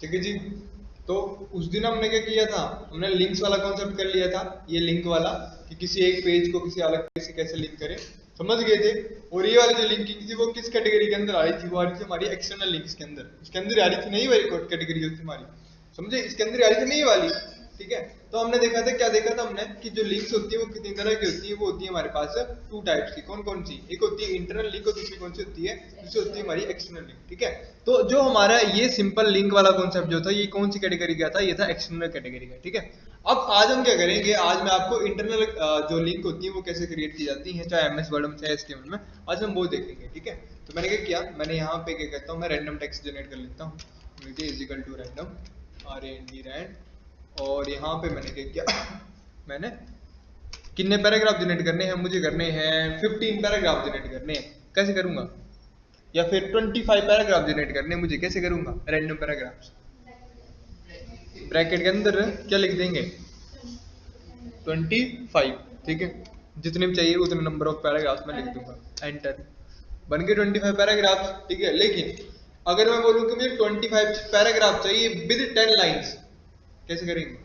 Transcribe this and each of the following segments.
ठीक है जी। तो उस दिन हमने क्या किया था, हमने लिंक्स वाला कॉन्सेप्ट कर लिया था, ये लिंक वाला कि किसी एक पेज को किसी अलग पेज से कैसे लिंक करें, समझ गए थे। और ये वाली जो लिंकिंग थी वो किस कैटेगरी के अंदर आ रही थी, वो आ रही थी हमारी एक्सटर्नल लिंक्स के अंदर, उसके अंदर आ रही थी, नहीं वाली कैटेगरी होती हमारी, समझे, इसके अंदर आ रही थी नहीं वाली। ठीक है, तो हमने देखा था, क्या देखा था हमने कि जो लिंक्स होती है वो कितनी तरह की होती है, वो होती है हमारे पास टू टाइप्स की। कौन कौन सी, एक होती है इंटरनल लिंक और दूसरी कौन सी होती है, दूसरी होती है हमारी एक्सटर्नल लिंक। ठीक है, तो जो हमारा ये सिंपल लिंक वाला कॉन्सेप्ट जो था, ये कौन सी कैटेगरी का था, ये था एक्सटर्नल कैटेगरी का। ठीक है, अब आज हम क्या करेंगे, आज मैं आपको इंटरनल जो लिंक होती है वो कैसे क्रिएट की जाती है, चाहे एमएस वर्ड में चाहे एचटीएमएल में, आज हम वो देखेंगे। ठीक है, तो मैंने क्या किया, मैंने यहाँ पे क्या कहता हूँ, मैं रैंडम टेक्स्ट जनरेट कर लेता हूँ, is equal to random rand, और यहाँ पे मैंने क्या किया मैंने कितने पैराग्राफ जनरेट करने हैं, मुझे करने हैं 15 पैराग्राफ जनरेट करने हैं, कैसे करूंगा, या फिर 25 पैराग्राफ जनरेट करने मुझे, कैसे करूंगा, रैंडम पैराग्राफ्स, ब्रैकेट के अंदर क्या लिख देंगे 25। ठीक है, जितने भी चाहिए उतने नंबर ऑफ पैराग्राफ्स मैं लिख दूंगा, एंटर, बन गए 25 पैराग्राफ्स। ठीक है, लेकिन अगर मैं बोलूं कि मुझे 25 पैराग्राफ चाहिए विद 10 लाइन्स, कैसे करेंगे,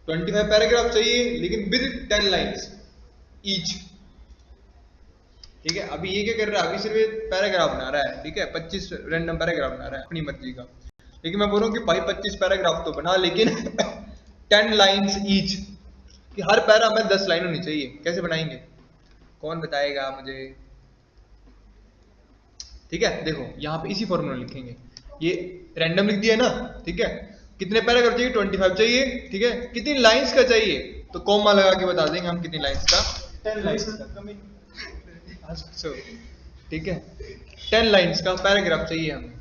25 पैराग्राफ चाहिए लेकिन विद 10 लाइन्स ईच। ठीक है, अभी ये क्या कर रहा है, अभी सिर्फ पैराग्राफ बना रहा है। ठीक है, 25 रैंडम पैराग्राफ बना रहा है अपनी मर्जी का, लेकिन मैं बोल रहा हूँ कि भाई 25 पैराग्राफ तो बना, लेकिन 10 लाइन्स ईच, कि हर पैरा में 10 लाइन होनी चाहिए, कैसे बनाएंगे, कौन बताएगा मुझे। ठीक है, देखो यहाँ पे इसी फॉर्मूला लिखेंगे, ये रैंडम लिख दिया ना। ठीक है, कितने पैराग्राफ चाहिए, 25 चाहिए। ठीक है, कितनी लाइंस का चाहिए, तो कॉमा लगा के बता देंगे हम कितनी लाइंस का, 10 लाइंस का। ठीक है, 10 लाइंस का पैराग्राफ चाहिए हमें।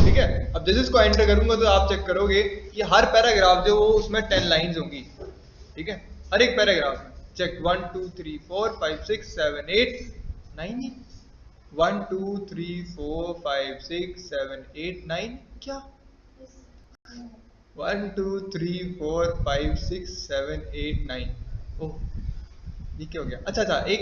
ठीक है, अब जैसे इसको एंटर करूंगा तो आप चेक करोगे कि हर पैराग्राफ जो वो उसमें 10 लाइंस होंगी। ठीक है, हर एक पैराग्राफ में चेक 1 2 3 4 5 6 7 8 9, 1 2 3 4 5 6 7 8 9, क्या 1 2 3 4 5 6 7 8 9, ओह ये क्या हो गया, अच्छा अच्छा, एक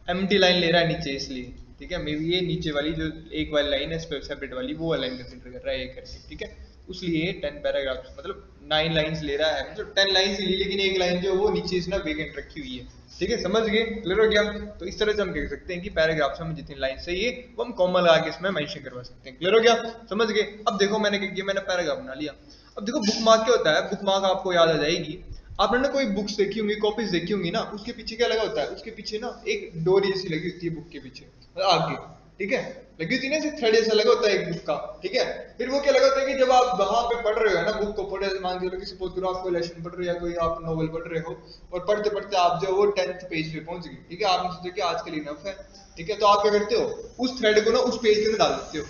एम्प्टी लाइन ले रहा है नीचे इसलिए। ठीक है, मे बी ये नीचे वाली जो एक वाली लाइन है सेपरेट वाली, वो लाइन कंसीडर कर रहा है ये करके। ठीक है, उसलिए 10 पैराग्राफ मतलब 9 लाइंस ले रहा है, मतलब 10 लाइंस ली, लेकिन एक लाइन जो वो नीचे इसने वेकेंट रखी हुई है। ठीक है, समझ गए, क्लियर हो गया। तो इस तरह से हम कह सकते हैं कि पैराग्राफ में जितनी लाइन चाहिए वो हम कॉमा लगा के इसमें मेंशन करवा सकते हैं। क्लियर हो गया, समझ गए। अब देखो मैंने क्या किया, मैंने पैराग्राफ बना लिया। अब देखो बुक मार्क क्या होता है, बुक मार्क आपको याद आ जाएगी, आपने ना कोई बुक्स देखी होंगी, कॉपीज देखी होंगी ना, उसके पीछे क्या लगा होता है, उसके पीछे ना एक डोरी जैसी लगी होती है बुक के पीछे आगे। ठीक है, लगी होती है ना, थ्रेड जैसा लगा होता है एक बुक का। ठीक है, फिर वो क्या लगा होता है कि जब आप वहां पे पढ़ रहे हो ना, बुक को पढ़ रहे, मान लो कि सपोज करो आप कोई लेसन पढ़ रहे हो या कोई आप नॉवल पढ़ रहे हो, और पढ़ते पढ़ते आप जो वो 10th पेज पे पहुंच गए। ठीक है, आपने सोचा कि आज के लिए इनफ है। ठीक है, तो आप क्या करते हो, उस थ्रेड को ना उस पेज के अंदर डाल देते हो,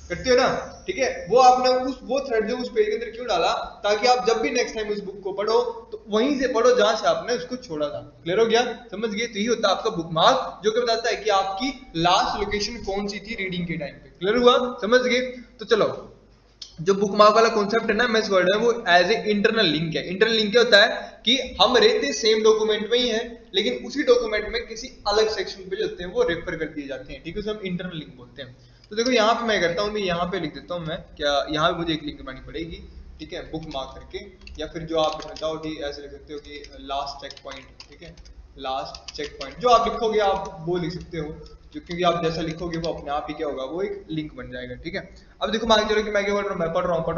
करते हो ना। ठीक है, वो आपने वो थ्रेड जो उस पेज के अंदर क्यों डाला, ताकि आप जब भी नेक्स्ट टाइम उस बुक को पढ़ो तो वहीं से पढ़ो जहां से आपने उसको छोड़ा था। क्लियर हो गया, समझ गए। तो ये होता है आपका बुकमार्क, जो कि बताता है कि आपकी लास्ट लोकेशन कौन सी थी रीडिंग के टाइम पे। क्लियर हुआ, समझ गए। तो चलो, जो बुकमार्क वाला कॉन्सेप्ट है ना एमएस वर्ड है, वो एज ए इंटरनल लिंक है। इंटरनल लिंक क्या होता है कि हम रहते सेम डॉक्यूमेंट में ही है, लेकिन उसी डॉक्यूमेंट में किसी अलग सेक्शन पे जो होते हैं वो रेफर कर दिए जाते हैं। ठीक है, उसे हम इंटरनल लिंक बोलते हैं। तो देखो यहाँ पे मैं करता हूँ, मैं यहाँ पे लिख देता हूँ, मैं क्या यहाँ पे मुझे एक लिंक बनानी पड़ेगी। ठीक है, बुक मार्क करके, या फिर जो आप बताओ कि ऐसे लिख सकते हो कि लास्ट चेक पॉइंट। ठीक है, लास्ट चेक पॉइंट जो आप लिखोगे आप वो लिख सकते हो, जो क्योंकि आप जैसा लिखोगे वो अपने आप ही क्या होगा, वो एक लिंक बन जाएगा। ठीक है, अब देखो मान के चलो कि मैं क्या कर रहा हूँ, मैं पढ़ रहा हूँ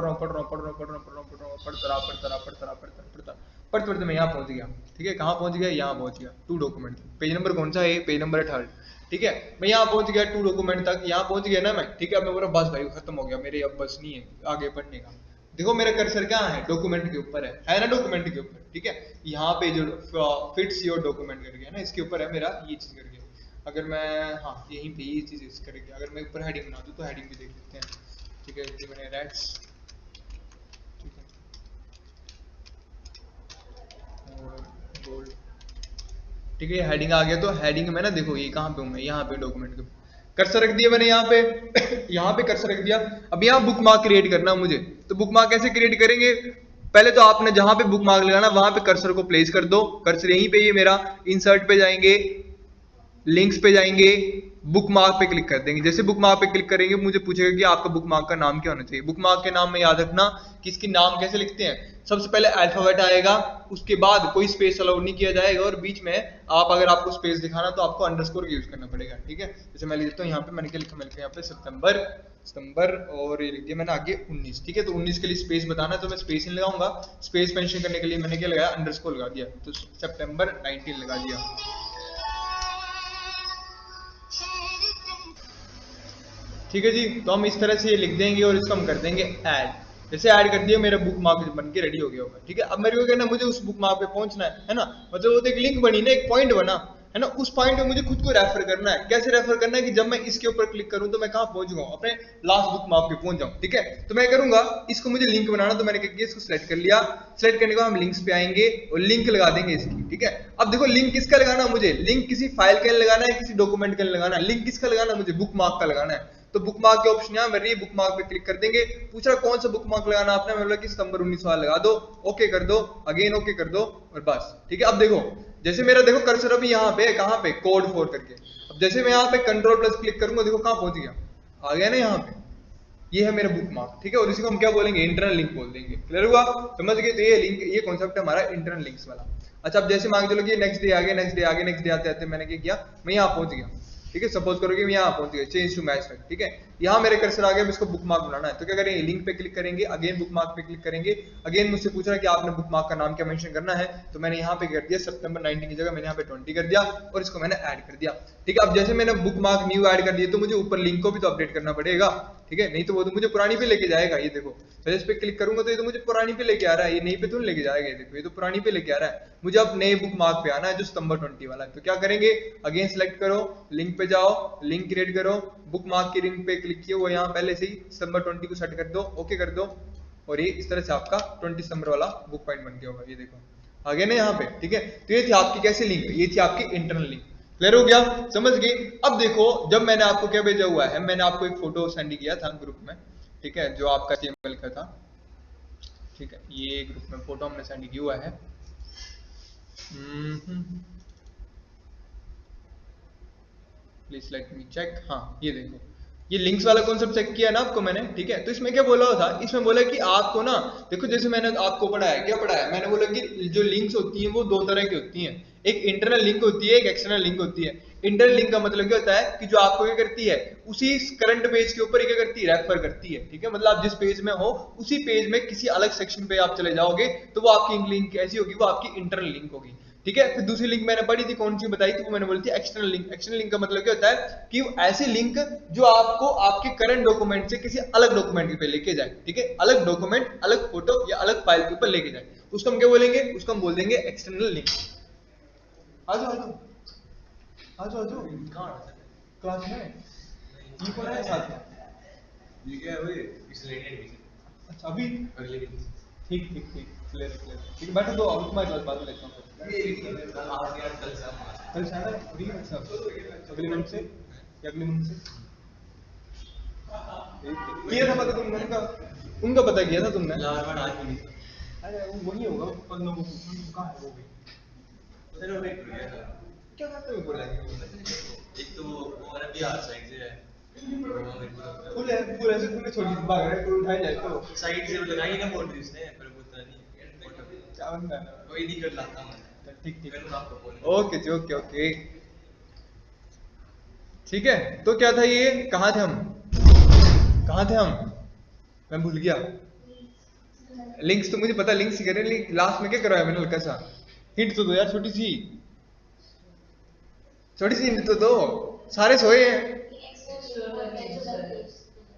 पढ़ते पढ़ते मैं यहाँ पहुंच गया। ठीक है, कहाँ पहुंच गया, यहाँ पहुंच गया, 2 डॉक्यूमेंट, पेज नंबर कौन सा है, पेज नंबर है 3rd। ठीक है, मैं यहाँ पहुंच गया 2 डॉक्यूमेंट तक, यहाँ पहुंच गया ना मैं। ठीक है, अब मैं बोल रहा बस भाई खत्म हो गया, मेरे अब बस नहीं है आगे पढ़ने का। देखो मेरा कर्सर क्या है, डॉक्यूमेंट के ऊपर है ना, डॉक्यूमेंट के ऊपर। ठीक है, यहाँ पे जो फिट्स योर डॉक्यूमेंट कर गया ना, इसके ऊपर है मेरा ये चीज कर गया। अगर मैं हाँ यहीं पे ये चीज इस करेंगे, अगर मैं ऊपर हेडिंग बना दूं तो हेडिंग भी देख लेते हैं। ठीक है, ये मैंने रेट्स, ठीक है, और बोल्ड। ठीक है, हेडिंग आ गया। तो हेडिंग में ना देखो ये कहाँ पे हूँ मैं, यहाँ पे डॉक्यूमेंट के कर्सर रख दिया मैंने यहाँ पे यहाँ पे कर्सर रख दिया। अब यहाँ बुक मार्क क्रिएट करना मुझे, तो बुक मार्क कैसे क्रिएट करेंगे, पहले तो आपने जहां पे बुक मार्क लगाना वहां पे कर्सर को प्लेस कर दो। कर्सर यहीं पे, ये मेरा इंसर्ट पे जाएंगे, लिंक्स पे जाएंगे, बुक मार्क पे क्लिक कर देंगे। जैसे बुक मार्क पे क्लिक करेंगे मुझे पूछेगा कि आपका बुक मार्क का नाम क्या होना चाहिए। बुक मार्क के नाम में याद रखना कि इसकी नाम कैसे लिखते हैं, सबसे पहले अल्फाबेट आएगा, उसके बाद कोई स्पेस अलाउड नहीं किया जाएगा, और बीच में आप अगर आपको स्पेस दिखाना तो आपको अंडरस्कोर यूज करना पड़ेगा, ठीक है। जैसे मैं लिखता हूँ यहाँ पे, मैंने क्या लिखा, मैंने यहाँ पे सितंबर, सितंबर और ये लिख दिया मैंने आगे 19, ठीक है। तो 19 के लिए स्पेस बताना है तो मैं स्पेस नहीं लगाऊंगा, स्पेस मेंशन करने के लिए मैंने क्या लगाया, अंडरस्कोर लगा दिया, तो सितंबर 19 लगा दिया। ठीक है जी, तो हम इस तरह से ये लिख देंगे और इसको हम कर देंगे ऐड। जैसे ऐड कर दिया, मेरा बुक मार्क बन के रेडी हो गया होगा, ठीक है। अब मेरे को कहना मुझे उस बुक मार्क पे पहुंचना है ना, मतलब वो तो एक लिंक बनी ना, एक पॉइंट बना है ना, उस पॉइंट पे मुझे खुद को रेफर करना है। कैसे रेफर करना है कि जब मैं इसके ऊपर क्लिक करूं तो मैं कहां पहुंचूंगा, अपने लास्ट बुक मार्क पे पहुंच जाऊं, ठीक है। तो मैं करूंगा, इसको मुझे लिंक बनाना, तो मैंने क्या किया, इसको सिलेक्ट कर लिया। सिलेक्ट करने के बाद हम लिंक्स पे आएंगे और लिंक लगा देंगे इसकी, ठीक है। अब देखो लिंक किसका लगाना, मुझे लिंक किसी फाइल का लगाना है, किसी डॉक्यूमेंट का लगाना है। लिंक किसका लगाना, मुझे बुक मार्क का लगाना है। तो बुक मार्क के ऑप्शन यहाँ मेरे बुक मार्क पे क्लिक कर देंगे। पूछ रहा कौन सा बुक मार्क लगाना आपने, मैं बोला कि सितंबर 19 वाला लगा दो, ओके कर दो, अगेन ओके कर दो और बस, ठीक है। अब देखो जैसे मेरा देखो कर्सर अभी यहाँ पे, कहाँ पे, कोड 4 करके। अब जैसे मैं यहाँ पे कंट्रोल प्लस क्लिक करूंगा, देखो कहाँ पहुंच गया, आ गया ना यहाँ पे, ये है मेरा बुक मार्क, ठीक है। और इसी को हम क्या बोलेंगे, इंटरनल लिंक बोल देंगे। क्लियर हुआ, समझ गए। तो ये लिंक, ये कॉन्सेप्ट है हमारा इंटरनल लिंक्स वाला। अच्छा, अब जैसे मान चलो कि नेक्स्ट डे आ गया, नेक्स्ट डे आ गया, नेक्स्ट डे आते आते मैंने क्या किया, मैं यहाँ पहुंच गया, ठीक है। सपोज करो कि मैं यहाँ पहुंच गया, चेंज टू मैच तक, ठीक है। यहाँ मेरे कर्सर आ गया, अब इसको बुक मार्क बनाना है, तो क्या करेंगे, लिंक पे क्लिक करेंगे, अगेन बुक मार्क पे क्लिक करेंगे। अगेन मुझसे पूछ रहा है कि आपने बुक मार्क का नाम क्या मेंशन करना है, तो मैंने यहाँ पे कर दिया सितंबर 19 की जगह मैंने यहाँ पे 20 कर दिया और इसको मैंने ऐड कर दिया, ठीक है। अब जैसे मैंने बुक मार्क न्यू ऐड कर दिया तो मुझे ऊपर लिंक को भी तो अपडेट करना पड़ेगा, ठीक है, नहीं तो वो तो मुझे पुरानी पे लेके जाएगा। ये देखो तो इस पे क्लिक करूंगा तो ये तो मुझे पुरानी पे लेके आ रहा है, ये नई पे तो नहीं लेके जाएगा। ये देखो ये तो पुरानी पे लेके आ रहा है, मुझे अब नए बुक मार्क पे आना है जो सितंबर 20 वाला है। तो क्या करेंगे, अगेन सेलेक्ट करो, लिंक पे जाओ, लिंक क्रिएट करो, बुक मार्क की लिंक पे क्लिक किया वो यहाँ पहले से ही सितंबर 20 को सेट कर दो, ओके कर दो, और ये इस तरह से आपका 20 सितंबर वाला बुक पॉइंट बन गया होगा। ये देखो आ गया ना यहाँ पे, ठीक है। तो ये थी आपकी कैसे लिंक, ये थी आपकी इंटरनल लिंक। क्लियर हो गया, समझ गए। अब देखो जब मैंने आपको क्या भेजा हुआ है, मैंने आपको एक फोटो सेंड किया था ग्रुप में, ठीक है, जो आपका HTML का था, ठीक है। ये ग्रुप में फोटो हमने सेंड किया हुआ है। Please let me check. हाँ ये देखो, ये लिंक्स वाला कॉन्सेप्ट चेक किया ना आपको मैंने, ठीक है। तो इसमें क्या बोला था, इसमें बोला कि आपको ना, देखो जैसे मैंने आपको पढ़ाया, क्या पढ़ाया मैंने, बोला कि जो लिंक्स होती हैं वो दो तरह की होती हैं, एक इंटरनल लिंक होती है, एक एक्सटर्नल लिंक होती है। इंटरनल लिंक का मतलब क्या होता है कि जो आपको क्या करती है, उसी करंट पेज के ऊपर क्या करती है, रेफर करती है, ठीक है। मतलब आप जिस पेज में हो उसी पेज में किसी अलग सेक्शन पे आप चले जाओगे तो वो आपकी लिंक कैसी होगी, वो आपकी इंटरनल लिंक होगी, ठीक है। फिर दूसरी लिंक मैंने पढ़ी थी, कौन सी बताई थी, वो मैंने बोली थी एक्सटर्नल लिंक। एक्सटर्नल लिंक का मतलब क्या होता है कि वो ऐसी लिंक जो आपको आपके करंट डॉक्यूमेंट से किसी अलग डॉक्यूमेंट पे लेके जाए, ठीक है। अलग डॉक्यूमेंट, अलग फोटो या अलग फाइल के ऊपर लेके जाए, उसको हम क्या बोलेंगे, उसको हम बोल देंगे एक्सटर्नल लिंक। आ जाओ आ जाओ आ जाओ आ जाओ, कहाँ क्लास में ये कौन है साथ में, ये क्या है भाई, पिछले एडमिशन। अच्छा अभी अगले दिन ठीक ठीक ठीक, क्लियर क्लियर, ठीक है। बैठो दो, अब तुम्हारी क्लास बाद में लेता हूँ। कल से आना फ्री है सब, अगले मंथ से या अगले मंथ से किया था पता तुमने, उनका पता किया था तुमने। अरे वो वही होगा, पन्नों को कहाँ है वो भी, क्या करते हो बोला, एक तो हमारा बिहार साइड से है, फुल है, फुल ऐसे फुल छोटी भाग रहा है, कोई उठाया जाए तो साइड से लगाई ना बाउंड्रीज ने, पर पता नहीं क्या बनता है, कोई नहीं कर लाता मैं। ठीक ठीक, मैंने आपको बोला ओके जी, ओके ओके, ठीक है। तो क्या था ये, कहाँ थे हम, कहाँ थे हम, मैं भूल गया। लिंक्स तो मुझे पता, लिंक्स ही कर रहे हैं, लास्ट में क्या करवाया मैंने, हल्का सा हिंट तो दो यार, छोटी सी हिंट तो दो, सारे सोए हैं।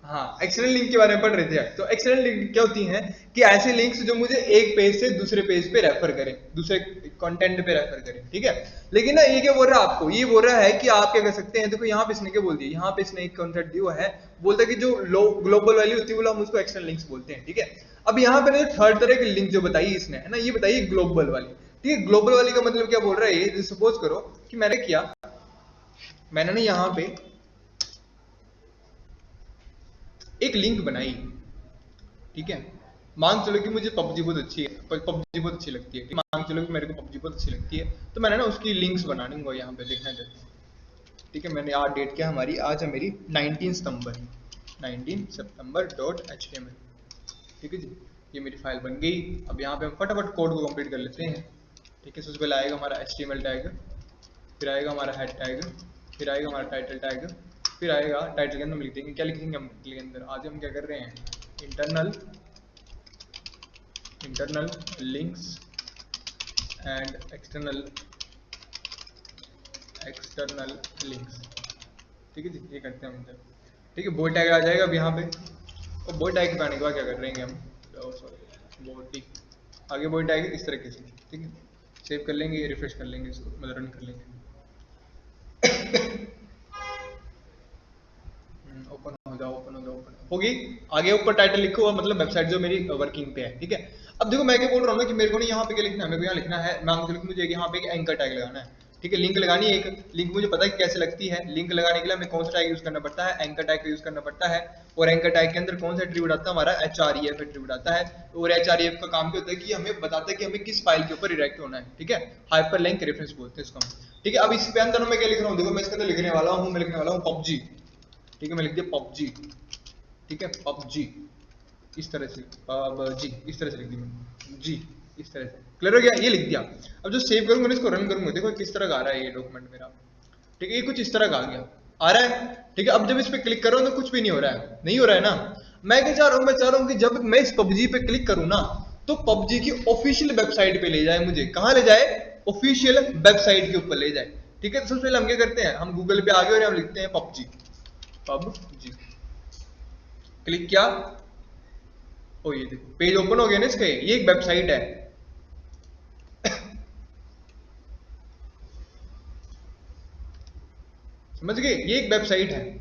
हाँ, एक्सटर्नल लिंक के बारे में पढ़ रहे थे। तो एक्सटर्नल लिंक क्या होती हैं कि ऐसे लिंक्स जो मुझे एक पेज से दूसरे पेज पे रेफर करें, दूसरे कंटेंट पे रेफर करें, ठीक है। लेकिन ना ये क्या बोल रहा है आपको, ये बोल रहा है कि आप क्या कर सकते हैं, देखो यहाँ पे इसने क्या बोल दिया, यहाँ पे इसने एक कॉन्सेप्ट दिया है, बोलता है कि जो ग्लोबल वैल्यू होती है वो हम उसको एक्सटर्नल लिंक्स बोलते हैं, ठीक है। अब यहाँ पे थर्ड तरह की लिंक जो बताई इसने, है ना, ये बताइए ग्लोबल वाली, ठीक है। ग्लोबल वाली का मतलब क्या बोल रहा है, ये सपोज करो कि मैंने किया, मैंने ना यहाँ पे एक लिंक बनाई, ठीक है। मांग चलो कि मुझे पबजी बहुत अच्छी है, पबजी बहुत अच्छी लगती है, मांग चलो कि मेरे को पबजी बहुत अच्छी लगती है, तो मैंने ना उसकी लिंक्स बनानी होगा, यहाँ पे देखना है, ठीक है, मैंने आज डेट क्या हमारी, आज है मेरी 19 सितंबर, 19 सितंबर .html। ठीक है जी, ये मेरी फाइल बन गई। अब यहाँ पे हम फटाफट कोड को कंप्लीट कर लेते हैं। ठीक है, सबसे पहले आएगा हमारा HTML टैग, फिर आएगा हमारा हेड टैग, फिर आएगा हमारा टाइटल टैग, फिर आएगा टाइटल के अंदर हम लिख देंगे, क्या लिखेंगे हम के अंदर, आज हम क्या कर रहे हैं, internal links and external links. ठीक है जी, ये करते हैं हम अंदर। ठीक है, बॉडी टैग आ जाएगा अब यहाँ पे, और बॉडी टैग पे आने के बाद क्या कर लेंगे हम, बॉडी आगे बॉडी टैग इस तरीके से। ठीक है, सेव कर लेंगे, रिफ्रेश कर लेंगे इसको, मतलब रन कर लेंगे। ओपन हो जाओ, ओपन होगी। आगे ऊपर टाइटल लिखो हुआ, मतलब वेबसाइट जो मेरी वर्किंग पे है। ठीक है, अब देखो मैं क्या बोल रहा हूँ ना कि मेरे को नहीं यहाँ पे क्या लिखना है, मेरे को यहाँ लिखना है, मुझे यहाँ पे एक एंकर टैग लगाना है। ठीक है, लिंक लगानी है, एक लिंक मुझे पता है कैसे लगती है। लिंक लगाने के लिए हमें कौन सा टैग यूज करना पड़ता है, एंकर टैग का यूज करना पड़ता है। और एंकर टैग के अंदर कौन सा एट्रीब्यूट आता है, हमारा href एट्रीब्यूट आता है। और href का काम क्या होता है कि हमें बताता है कि हमें किस फाइल के ऊपर रिडायरेक्ट होना है। ठीक है, हाइपरलिंक रेफरेंस बोलते हैं इसको हम। ठीक है, अब इस पे अंदर मैं क्या लिख रहा हूँ, देखो मैं इसके अंदर लिखने वाला हूँ, मैं लिखने वाला हूँ PUBG। ठीक है, मैं लिख दिया PUBG। ठीक है, PUBG इस तरह से, PUBG इस तरह से लिख दिया जी, इस तरह से क्लियर हो गया, ये लिख दिया। अब जो सेव करूंगा ना, इसको रन करूंगा, देखो किस तरह का आ रहा है ये डॉक्यूमेंट मेरा। ठीक है, ये कुछ इस तरह का आ गया, आ रहा है। ठीक है, अब जब इस पे क्लिक करो तो कुछ भी नहीं हो रहा है, नहीं हो रहा है ना। मैं क्या चाह रहा हूँ, मैं चाह रहा हूँ कि जब मैं इस PUBG पे क्लिक करूँ ना, तो PUBG की ऑफिशियल वेबसाइट पे ले जाए मुझे। कहाँ ले जाए, ऑफिशियल वेबसाइट के ऊपर ले जाए। ठीक है, तो सबसे पहले हम क्या करते हैं, हम गूगल पे आ गए और हम लिखते हैं PUBG। क्लिक किया, ओ ये देखो पेज ओपन हो गया ना इसका, ये एक वेबसाइट है। समझ गए, ये एक वेबसाइट है,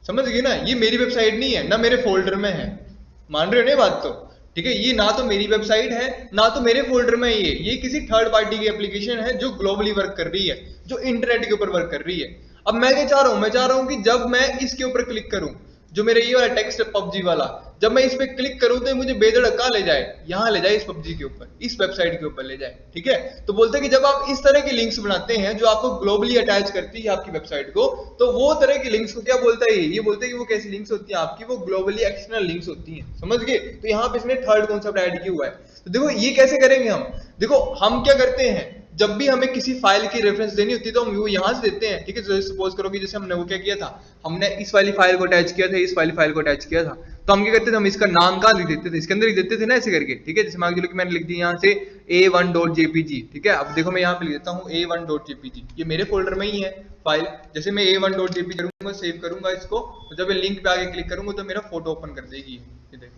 समझ गए ना। ये मेरी वेबसाइट नहीं है, ना मेरे फोल्डर में है, मान रहे हो ना बात तो। ठीक है, ये ना तो मेरी वेबसाइट है, ना तो मेरे फोल्डर में ये किसी थर्ड पार्टी की एप्लीकेशन है जो ग्लोबली वर्क कर रही है, जो इंटरनेट के ऊपर वर्क कर रही है। अब मैं क्या चाह रहा हूं, मैं चाह रहा हूं कि जब मैं इसके ऊपर क्लिक करूं, जो मेरा ये वाला टेक्स्ट है PUBG वाला, जब मैं इस पे क्लिक करूं तो मुझे बेधड़क कहां ले जाए, यहां ले जाए, इस PUBG के ऊपर, इस वेबसाइट के ऊपर ले जाए। ठीक है, तो बोलते हैं कि जब आप इस तरह की लिंक्स बनाते हैं जो आपको ग्लोबली अटैच करती है आपकी वेबसाइट को, तो वो तरह की लिंक्स को क्या बोलता है, ये बोलते हैं कि वो कैसी लिंक्स होती है आपकी, वो ग्लोबली एक्सटर्नल लिंक्स होती हैं। समझ गए, तो यहाँ पे इसने थर्ड कॉन्सेप्ट ऐड किया हुआ है। तो देखो ये कैसे करेंगे हम, देखो हम क्या करते हैं, जब भी हमें किसी फाइल की रेफरेंस देनी होती है तो हम वो यहां से देते हैं। ठीक है, तो सपोज करो कि जैसे हमने वो क्या किया था, हमने इस वाली फाइल को अटैच किया था, इस वाली फाइल को अटैच किया था, तो हम क्या करते थे, हम इसका नाम कहाँ लिख देते थे, इसके अंदर लिख देते थे ना ऐसे करके। ठीक है, जैसे मान लो कि मैंने लिख दिया यहाँ से a1.jpg। ठीक है, अब देखो मैं यहाँ पे लिख देता हूँ a1.jpg, ये मेरे फोल्डर में ही है फाइल। जैसे मैं a1.jpg करूंगा, सेव करूंगा इसको, तो जब ये लिंक पे आगे क्लिक करूंगा तो मेरा फोटो ओपन कर देगी। ये देखो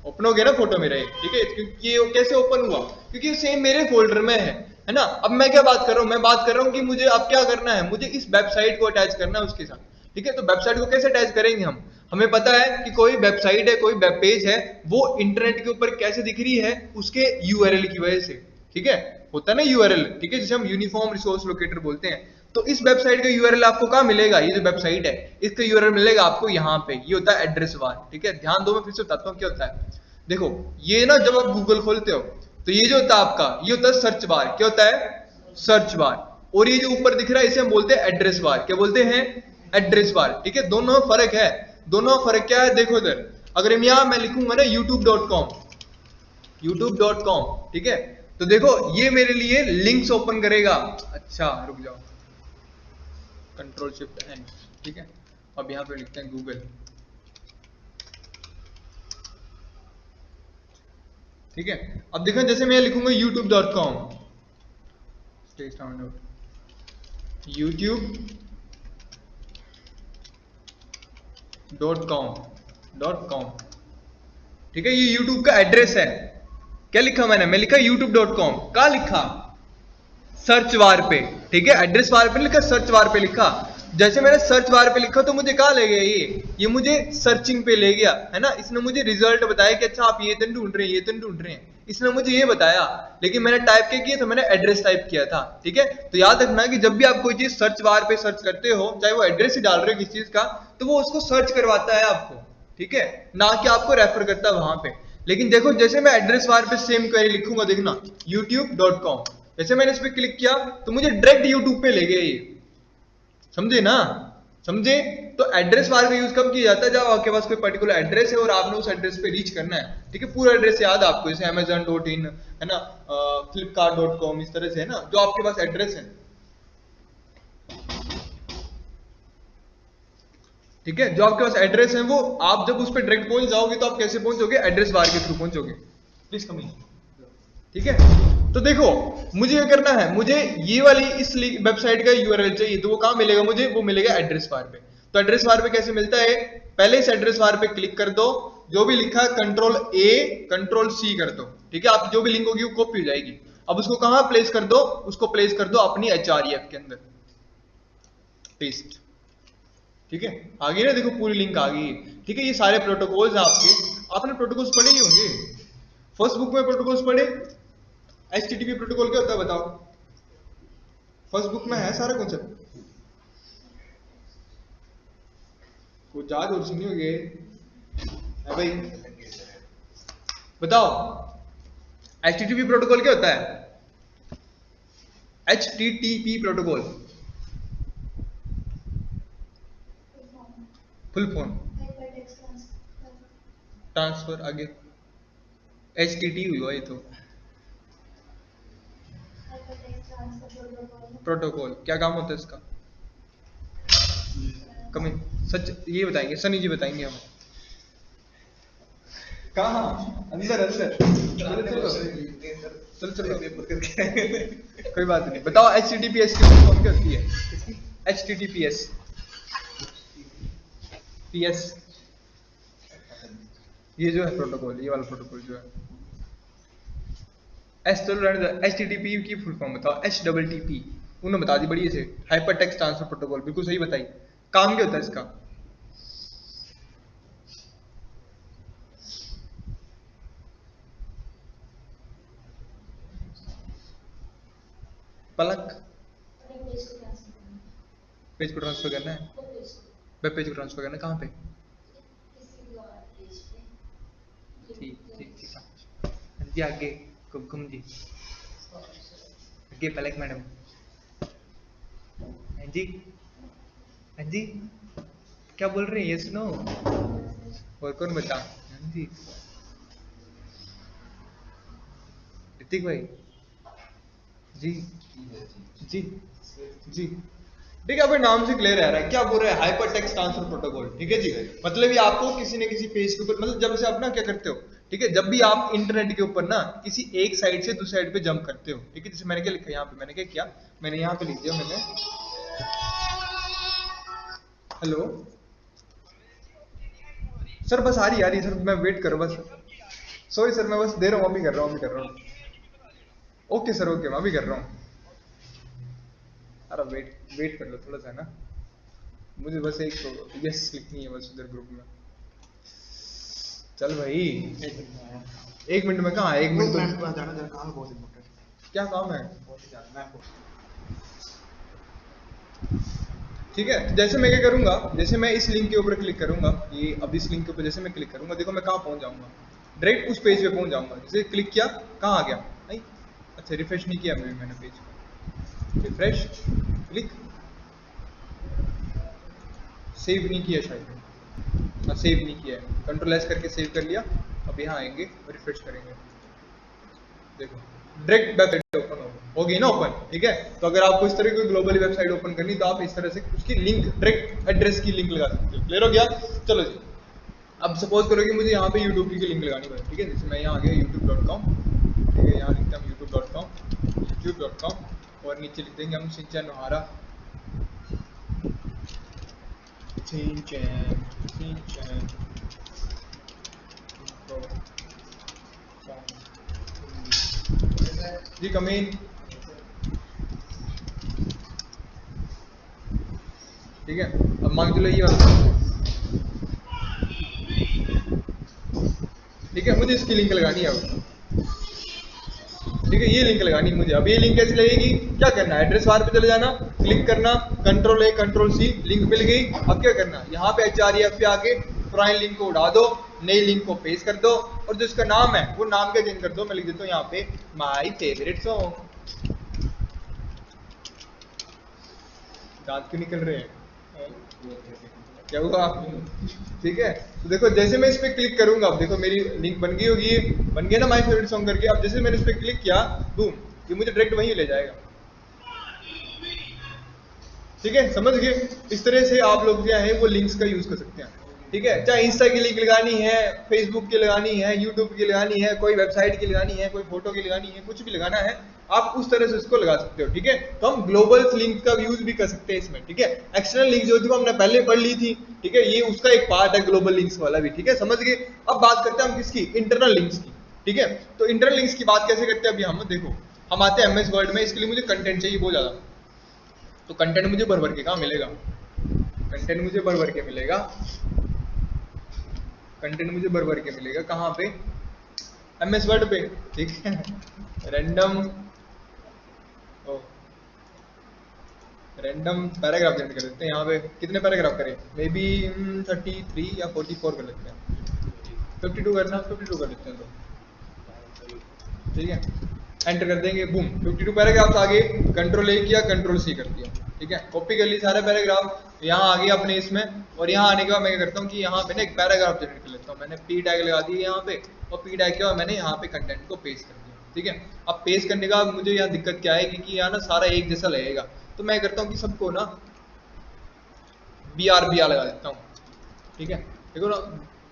ओपन हो गया ना फोटो मेरा, ठीक है। क्योंकि ये कैसे ओपन हुआ, क्योंकि सेम मेरे फोल्डर में है ना। अब मैं क्या बात कर रहा हूँ, मैं बात कर रहा हूँ कि मुझे अब क्या करना है, मुझे इस वेबसाइट को अटैच करना है उसके साथ। ठीक है, तो वेबसाइट को कैसे अटैच करेंगे हम, हमें पता है कि कोई वेबसाइट है, कोई वेब पेज है, वो इंटरनेट के ऊपर कैसे दिख रही है, उसके यूआरएल की वजह से। ठीक है, होता है ना यूआरएल, ठीक है, जिसे हम यूनिफॉर्म रिसोर्स लोकेटर बोलते हैं। तो इस वेबसाइट का यूआरएल आपको कहाँ मिलेगा, ये जो वेबसाइट है इसका यूआरएल मिलेगा आपको यहाँ पे, ये होता है एड्रेस बार। ठीक है, ध्यान दो, मैं फिर से बताता हूँ क्या होता है। देखो ये ना, जब आप गूगल खोलते हो तो ये जो होता है आपका, ये होता है सर्च बार। क्या होता है, सर्च बार। और ये जो ऊपर दिख रहा है इसे हम बोलते हैं एड्रेस बार। क्या बोलते हैं, एड्रेस बार। ठीक है, दोनों में फर्क है। दोनों में फर्क क्या है, देखो इधर, अगर यहाँ मैं लिखूंगा ना youtube.com, ठीक है, तो देखो ये मेरे लिए लिंक्स ओपन करेगा। अच्छा रुक जाओ, कंट्रोल शिफ्ट एन। ठीक है, अब यहाँ पे लिखते हैं गूगल। ठीक है, अब देखो जैसे मैं लिखूंगा youtube.com, youtube.com। ठीक है, ये YouTube का एड्रेस है। क्या लिखा मैं लिखा youtube.com। कहाँ लिखा, सर्च बार पे। ठीक है, एड्रेस बार पे लिखा, सर्च बार पे लिखा। जैसे मैंने सर्च बार पे लिखा तो मुझे कहाँ ले गया, ये मुझे सर्चिंग पे ले गया, है ना। इसने मुझे रिजल्ट बताया कि अच्छा आप ये तो ढूंढ रहे हैं, ये तो ढूंढ रहे हैं, इसने मुझे ये बताया। लेकिन मैंने टाइप क्या किया, तो मैंने एड्रेस टाइप किया था। ठीक है, तो याद रखना कि जब भी आप कोई चीज सर्च बार पे सर्च करते हो, चाहे वो एड्रेस ही डाल रहे हो किसी चीज का, तो वो उसको सर्च करवाता है आपको। ठीक है, ना कि आपको रेफर करता है वहां पे। लेकिन देखो जैसे मैं एड्रेस बार पे सेम क्वेरी लिखूंगा, देखना youtube.com, जैसे मैंने इस पे क्लिक किया तो मुझे डायरेक्ट यूट्यूब पे ले गया ये। समझे ना? समझे? तो एड्रेस बार का यूज कब किया जाता है? जब आपके पास कोई पर्टिकुलर एड्रेस है और आपने उस एड्रेस पे रीच करना है, ठीक है? पूरा एड्रेस याद है आपको, जैसे amazon.in है ना, flipkart.com, इस तरह से है ना, जो आपके पास एड्रेस है, ठीक है? जो आपके पास एड्रेस है वो आप जब उस पर डायरेक्ट पहुंच जाओगे तो आप कैसे पहुंचोगे? एड्रेस बार के थ्रू पहुंचोगे। प्लीज कम इन, ठीक है? तो देखो मुझे क्या करना है, मुझे ये वाली इस वेबसाइट का यूआरएल चाहिए, तो वो कहां मिलेगा मुझे? वो मिलेगा एड्रेस बार पे। तो एड्रेस बार पे कैसे मिलता है? पहले इस एड्रेस बार पे क्लिक कर दो, जो भी लिखा है कंट्रोल ए कंट्रोल सी कर दो, ठीक है? आप जो भी लिंक होगी वो कॉपी हो जाएगी। अब उसको कहां प्लेस कर दो? उसको प्लेस कर दो अपनी एचआरईएफ के अंदर, पेस्ट, ठीक है? आ गई ना, देखो पूरी लिंक आ गई, ठीक है? ये सारे प्रोटोकॉल्स हैं आपके, आपने प्रोटोकॉल्स पढ़े ही होंगे, फर्स्ट बुक में प्रोटोकॉल्स पढ़े। एचटीटीपी प्रोटोकॉल क्या होता है बताओ? फर्स्ट बुक में है सारा कॉन्सेप्ट, वो जाग और सुनी होगी है भाई, बताओ एचटीटीपी प्रोटोकॉल क्या होता है? HTTP protocol full form transfer, आगे एचटीटी हुआ ये तो प्रोटोकॉल, क्या काम होता है इसका? कमी सच ये बताएंगे, सनी जी बताएंगे हमें। कहाँ? अंदर अंदर, चलो चलो चलो चलो कोई बात नहीं, बताओ HTTPS की फुल फॉर्म क्या होती है? HTTPS PS, ये जो है प्रोटोकॉल, ये वाला प्रोटोकॉल जो है एस, चलो रहने दो, HTTP की फुल फॉर्म बताओ। HTTP उन्होंने बता दी बढ़िया से, हाइपर टेक्स्ट ट्रांसफर प्रोटोकॉल, बिल्कुल सही बताई। काम क्या होता है इसका? पलक, पेज को ट्रांसफर करना है, वेब पेज को ट्रांसफर करना है, कहाँ पे? ठीक ठीक ठीक है जी, आगे कुमकुम जी, आगे पलक मैडम, हाँ जी हाँ जी, क्या बोल रहे हैं ये सुनो, और कौन बता? हाँ जी ऋतिक भाई जी जी जी, ठीक है? अपने नाम से क्लियर है क्या बोल रहे हैं? हाइपर टेक्स्ट ट्रांसफर प्रोटोकॉल, ठीक है जी? मतलब ये आपको किसी न किसी पेज के ऊपर, मतलब जब से आप ना क्या करते हो, ठीक है, जब भी आप इंटरनेट के ऊपर ना किसी एक साइड से दूसरी साइड पे जंप करते हो, ठीक है? जैसे मैंने क्या लिखा यहाँ पे, मैंने क्या किया, मैंने यहाँ पे लिख दिया, मैंने हेलो सर, बस आ रही सर, मैं वेट करो बस, सॉरी सर, मैं बस दे रहा हूँ, अभी कर रहा हूँ, अभी कर रहा हूँ। ओके सर, ओके मैं अभी कर रहा हूँ। अरे वेट वेट कर लो थोड़ा सा ना, मुझे बस एक तो यस लिखनी है बस उधर ग्रुप में। चल भाई एक मिनट में, कहाँ एक मिनट में काम बहुत इम्पोर्टेंट। क्या काम है? बहुत ही ज्यादा ठीक है, तो जैसे मैं क्या करूंगा, जैसे मैं इस लिंक के ऊपर क्लिक करूंगा, ये अब इस लिंक के ऊपर जैसे मैं क्लिक करूंगा, देखो मैं कहाँ पहुंच जाऊंगा, डायरेक्ट उस पेज पे पहुंच जाऊंगा। जैसे क्लिक किया, कहाँ आ गया? नहीं, अच्छा रिफ्रेश नहीं किया मैंने पेज को, रिफ्रेश क्लिक, सेव नहीं किया शायद, हाँ सेव नहीं किया है, कंट्रोल एस करके सेव कर लिया। अब यहाँ आएंगे रिफ्रेश करेंगे, देखो डायरेक्ट वेबसाइट ओपन होगी ना, ओपन, ठीक है? तो अगर आपको इस तरह की ग्लोबली वेबसाइट ओपन करनी, तो आप इस तरह से उसकी लिंक, डायरेक्ट एड्रेस की लिंक लगा सकते हो। क्लियर हो गया? चलो जी, अब सपोज करो कि मुझे यहाँ पे यूट्यूब की लिंक लगानी पड़े, ठीक है? जैसे मैं यहाँ आ गया youtube.com, ठीक है? यहाँ लिखता हूँ youtube.com और नीचे लिख देंगे हम सिंचन नोहारा, सिंचन जी, कमीन, ठीक है? अब मांग चलो ये वाला, ठीक है? मुझे इसकी लिंक लगानी है अब, ठीक है? ये लिंक लगानी मुझे। अब ये लिंक कैसे लगेगी? क्या करना है? एड्रेस बार पे चले जाना, क्लिक करना, control A control C, link मिल गई। अब क्या करना? यहाँ पे HREF पे आके पुरानी लिंक को उड़ा दो, नई लिंक को पेस्ट कर दो, और जो इसका नाम है वो नाम क्या चेंज कर दो। मैं लिख देता हूँ यहाँ पे माई फेवरेट सॉन्ग, दांत क्यों निकल रहे हैं? क्या हुआ? ठीक है, तो देखो जैसे मैं इस पे क्लिक करूंगा, अब देखो मेरी लिंक बन गई होगी, बन गया ना माय फेवरेट सॉन्ग करके। अब जैसे मैंने इस पे क्लिक किया, बूम, ये मुझे डायरेक्ट वहीं ले जाएगा। ठीक है, समझ गए? इस तरह से आप लोग जो है वो लिंक्स का यूज कर सकते हैं। ठीक है, चाहे इंस्टा की लिंक लगानी है, फेसबुक की लगानी है, यूट्यूब की लगानी है, कोई वेबसाइट की लगानी है, कोई फोटो की लगानी है, कुछ भी लगाना है आप उस तरह से इसको लगा सकते हो। ठीक है, तो हम ग्लोबल लिंक का यूज भी कर सकते हैं इसमें। ठीक है, एक्सटर्नल लिंक जो थी वो हमने पहले पढ़ ली थी। ठीक है, ये उसका एक पार्ट है ग्लोबल लिंक्स वाला भी। ठीक है, समझ गए? अब बात करते हैं हम किसकी? इंटरनल लिंक्स की। ठीक है, तो इंटरनल लिंक्स की बात कैसे करते हैं अभी हम देखो, हम आते हैं एमएस वर्ड में। इसके लिए मुझे कंटेंट चाहिए बहुत ज्यादा, तो कंटेंट मुझे भर भर के कहाँ मिलेगा? कंटेंट मुझे भर भर के मिलेगा, कंटेंट मुझे भर भर के मिलेगा कहाँ पे? एमएस वर्ड पे। ठीक है, रैंडम रैंडम पैराग्राफ जनरेट कर देते हैं। यहाँ पे कितने पैराग्राफ करें? मे बी 33 या 44 कर लेते हैं। 52 करना, 52 कर लेते हैं तो। ठीक है, एंटर कर देंगे, बूम, 52 पैराग्राफ्स आ गए। कंट्रोल ए किया, कंट्रोल सी कर दिया। ठीक है, कॉपी कर ली सारे पैराग्राफ, यहाँ आ गया अपने इसमें। और यहाँ आने के बाद मैं क्या करता हूँ कि यहाँ पे ना एक पैराग्राफ जनरेट कर लेता हूँ। मैंने पी टैग लगा दिया यहाँ पे, और पी टैग के बाद मैंने यहाँ पे कंटेंट को पेस्ट कर दिया। ठीक है, अब पेस्ट करने का मुझे यहाँ दिक्कत क्या है कि यहाँ ना सारा एक जैसा लगेगा, तो मैं करता हूँ कि सबको ना BR लगा देता हूँ। ठीक है, देखो ना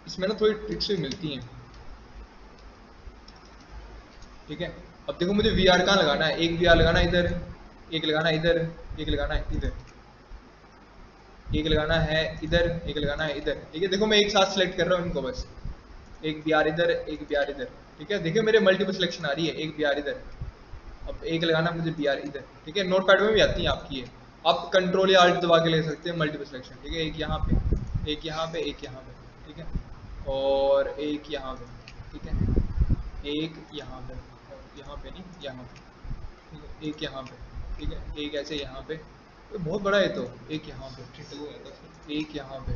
इसमें ना थोड़ी ट्रिक्स भी मिलती हैं। ठीक है, अब देखो मुझे VR कहाँ लगाना है? एक VR लगाना है इधर, एक लगाना है इधर, एक लगाना है इधर, एक लगाना है इधर, एक लगाना है इधर। ठीक है, देखो मैं एक साथ सिलेक्ट कर रहा हूँ इनको बस, एक BR इधर, एक BR इधर। ठीक है, देखिए मेरे मल्टीपल सिलेक्शन आ रही है, एक BR इधर, अब एक लगाना मुझे BR इधर। ठीक है, नोटपैड में भी आती है आपकी ये, आप कंट्रोल या अल्ट दबा के ले सकते हैं मल्टीपल सिलेक्शन। ठीक है, एक यहाँ पे, एक यहाँ पे, एक यहाँ पे। ठीक है, और एक यहाँ पे। ठीक है, एक यहाँ पे, और यहाँ पे नहीं, यहाँ पे। ठीक है, एक यहाँ पे। ठीक है, एक ऐसे यहाँ पे, ये बहुत बड़ा है तो, एक यहाँ पे, एक यहाँ पे,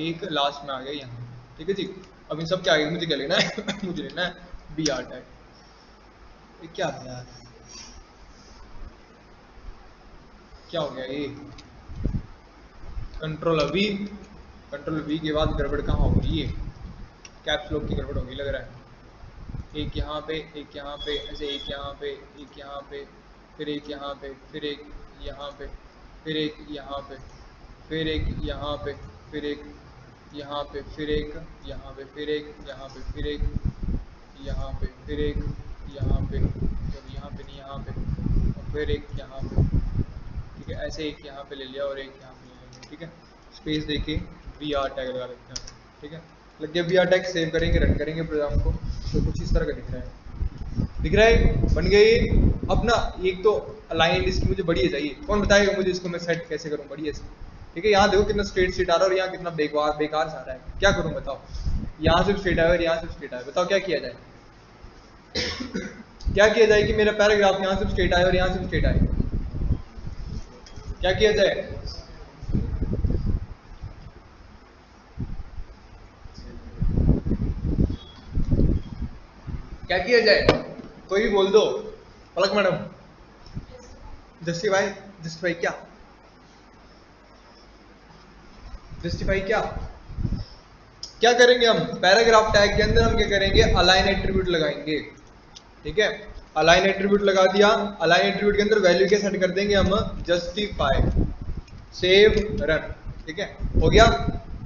एक लास्ट में आ गया यहाँ पे। ठीक है जी, अब इन सब के आगे मुझे क्या लेना है? मुझे लेना है BR टैग। ये क्या है यार, क्या हो गया ये? कंट्रोल वी के बाद गड़बड़ कहाँ होगी? ये कैप्स लॉक की गड़बड़ होगी लग रहा है। एक यहाँ पे, एक यहाँ पे, ऐसे एक यहाँ पे, एक यहाँ पे, फिर एक यहाँ पे, फिर एक यहाँ पे, फिर एक यहाँ पे, फिर एक यहाँ पे, फिर एक यहाँ पे, फिर एक यहाँ पे, फिर एक यहाँ पे, फिर एक यहाँ पे, फिर एक यहाँ पे, और यहाँ पे नहीं, यहाँ पे, और फिर एक यहाँ पे। ठीक है, ऐसे एक यहाँ पे ले लिया और एक यहाँ पे ले लिया। ठीक है, स्पेस देके VR टैग लगा लेते हैं। ठीक है, लग गया VR टैग, सेव करेंगे, रन करेंगे प्रोग्राम को, तो कुछ इस तरह का दिख रहा है। दिख रहा है, बन गई। अब ना एक तो अलाइन इसकी मुझे बढ़िया चाहिए, कौन बताएगा मुझे इसको मैं सेट कैसे करूँ बढ़िया से? ठीक है, यहाँ देखो कितना स्ट्रेट आ रहा है और यहाँ कितना बेकार सा आ रहा है, क्या करूँ बताओ? यहाँ से स्ट्रेट आया और यहाँ से स्ट्रेट आया, बताओ क्या किया जाए? क्या किया जाए कि मेरा पैराग्राफ यहाँ से स्ट्रेट आए और यहाँ से स्ट्रेट आए? क्या किया जाए? क्या किया जाए? कोई भी बोल दो। पलक मैडम, जस्टिफाई क्या? जस्टिफाई क्या करेंगे हम? पैराग्राफ टैग के अंदर हम क्या करेंगे? अलाइन एट्रीब्यूट लगाएंगे। ठीक है, अलाइन एट्रीब्यूट लगा दिया। अलाइन एट्रीब्यूट के अंदर वैल्यू क्या सेट कर देंगे हम? Justify, save, run. ठीक है, हो गया,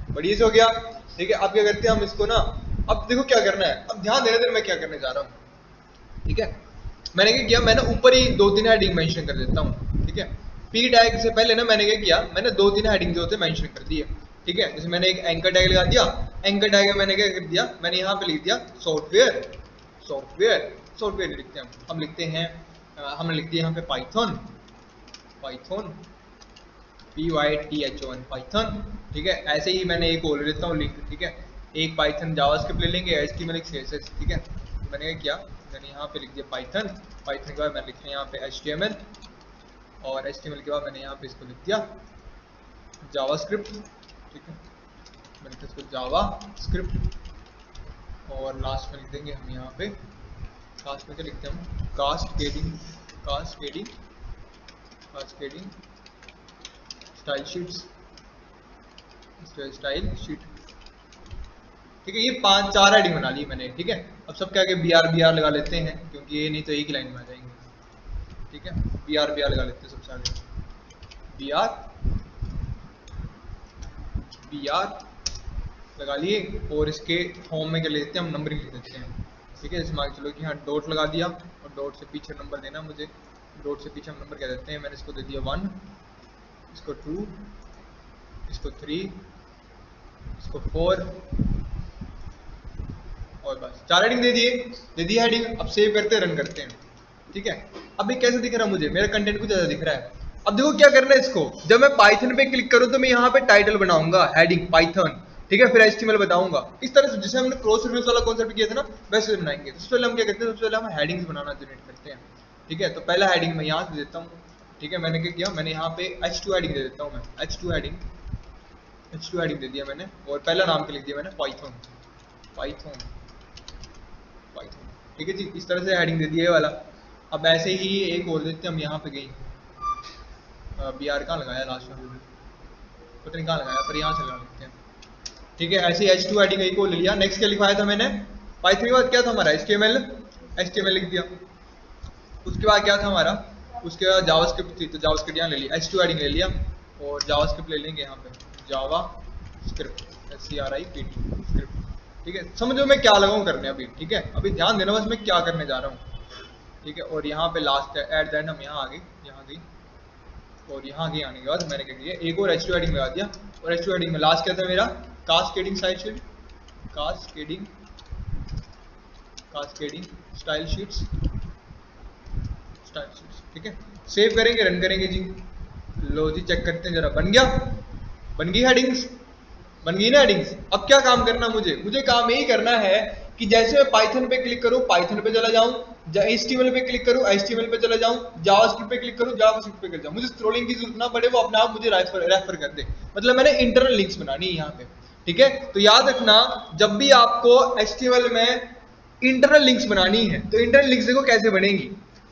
बढ़िया से हो गया। ठीक है, अब क्या करते हैं हम इसको ना, अब देखो क्या करना है, अब ध्यान देना देना मैं क्या करने जा रहा हूँ। ठीक है, मैंने क्या किया, मैंने ऊपर ही 2-3 हेडिंग मेंशन कर देता हूँ। ठीक है, पी टैग से पहले ना मैंने क्या किया, मैंने 2-3 हेडिंग जो होते मेंशन कर दिए। ठीक है, जैसे मैंने एक एंकर टैग लगा दिया, एंकर टैग में मैंने क्या कर दिया, मैंने यहाँ पे लिख दिया सॉफ्टवेयर लिखते हैं हम लिखते हैं, हमने लिख दिया यहाँ पे पाइथन PYTHON पाइथन। ठीक है, ऐसे ही मैंने एक और लेता हूँ लिंक। ठीक है, एक पाइथन जावास्क्रिप्ट ले लेंगे, HTML CSS। ठीक है, तो मैंने क्या किया, मैंने यहाँ पे लिख दिया पाइथन के बाद मैंने लिखा यहाँ पे HTML, और HTML के बाद मैंने यहाँ पे इसको लिख दिया जावास्क्रिप्ट। ठीक है, मैंने लिखा इसको जावास्क्रिप्ट, और लास्ट में लिख देंगे हम यहाँ पे, लास्ट में क्या लिखते हैं हम? Cascading style sheets, style sheet. ठीक है, ये 4 हेडिंग बना ली मैंने। ठीक है, अब सबके आगे बी आर लगा लेते हैं, क्योंकि ये नहीं तो एक ही लाइन में आ जाएंगे। ठीक है, बी आर लगा लेते हैं सबसे आगे, बी आर लगा लिए। और इसके होम में क्या लेते हैं हम, नंबरिंग लिख देते हैं। ठीक है, जैसे मान चलो कि हाँ डॉट लगा दिया, और डॉट से पीछे नंबर देना मुझे। डॉट से पीछे हम नंबर क्या देते हैं, मैंने इसको दे दिया 1, इसको 2, इसको 3, इसको 4, और बस 4 हेडिंग दे दी हेडिंग। अब सेव करते हैं, रन करते हैं। ठीक है, अब ये कैसे दिख रहा है मुझे, मेरा कंटेंट कुछ ऐसा दिख रहा है। अब देखो क्या करना है इसको, जब मैं पाइथन पे क्लिक करूं तो मैं यहाँ पे टाइटल बनाऊंगा हेडिंग पाइथन। ठीक है, फिर HTML बताऊंगा इस तरह से, जैसे हमने क्रॉस रिफरेंस वाला कॉन्सेप्ट किया था ना, वैसे बनाएंगे। सबसे पहले हम क्या करते हैं, सबसे पहले हम हेडिंग्स बनाना जनरेट करते हैं। ठीक है, तो पहला हेडिंग मैं यहाँ से देता हूँ। ठीक है, मैंने क्या किया, मैंने यहाँ पे H2 हेडिंग दे देता हूँ मैं, H2 हेडिंग दे दिया मैंने, और पहला नाम क्या लिख दिया मैंने, पाइथन। ठीक है जी, इस तरह से हेडिंग दे दिया ये वाला। अब ऐसे ही एक और देते हैं हम, यहाँ पे गई बी आर कहाँ लगाया लास्ट में, पता नहीं कहाँ लगाया, पर यहाँ से लगा लेते हैं। ठीक है, ऐसे ही H2 हेडिंग एक और ले लिया। नेक्स्ट क्या लिखवाया था मैंने, पाइथन के बाद क्या था हमारा, HTML लिख दिया। उसके बाद क्या था हमारा, उसके बाद जावास्क्रिप्ट थी, तो जावास्क्रिप्ट यहाँ ले लिया, H2 हेडिंग ले लिया, और जावास्क्रिप्ट ले लेंगे यहाँ पे, जावास्क्रिप्ट, SCRIPT स्क्रिप्ट। ठीक है, समझो मैं क्या लगाऊं करने अभी। ठीक है, अभी ध्यान देना बस मैं क्या करने जा रहा हूँ। ठीक है, और यहाँ पे लास्ट है एट द एंड, हम यहाँ आ गए, और यहाँ आगे आने के बाद मैंने क्या किया, एक और H2 हेडिंग लगा दिया। और H2 हेडिंग में लास्ट क्या था मेरा, कास्केडिंग स्टाइल शीट्स। ठीक है, सेव करेंगे, रन करेंगे जी। लो जी, चेक करते हैं जरा, बन गई हेडिंग्स, बन गई ना हेडिंग्स। अब क्या काम करना मुझे काम यही करना है कि जैसे मैं पाइथन पे क्लिक करूं, पाइथन पे चला जाऊं, HTML पे क्लिक करूं, HTML पे चला जाऊं, जावास्क्रिप्ट पे क्लिक करूं, जावास्क्रिप्ट पे चला जाऊं, मुझे स्क्रॉलिंग की जरूरत ना पड़े, वो अपने आप मुझे रेफर कर दे। मतलब मैंने इंटरनल लिंक्स बनानी है यहाँ पे। ठीक है, तो याद रखना, जब भी आपको HTML में इंटरनल लिंक्स बनानी है, तो इंटरनल लिंक्स देखो कैसे बनेगी।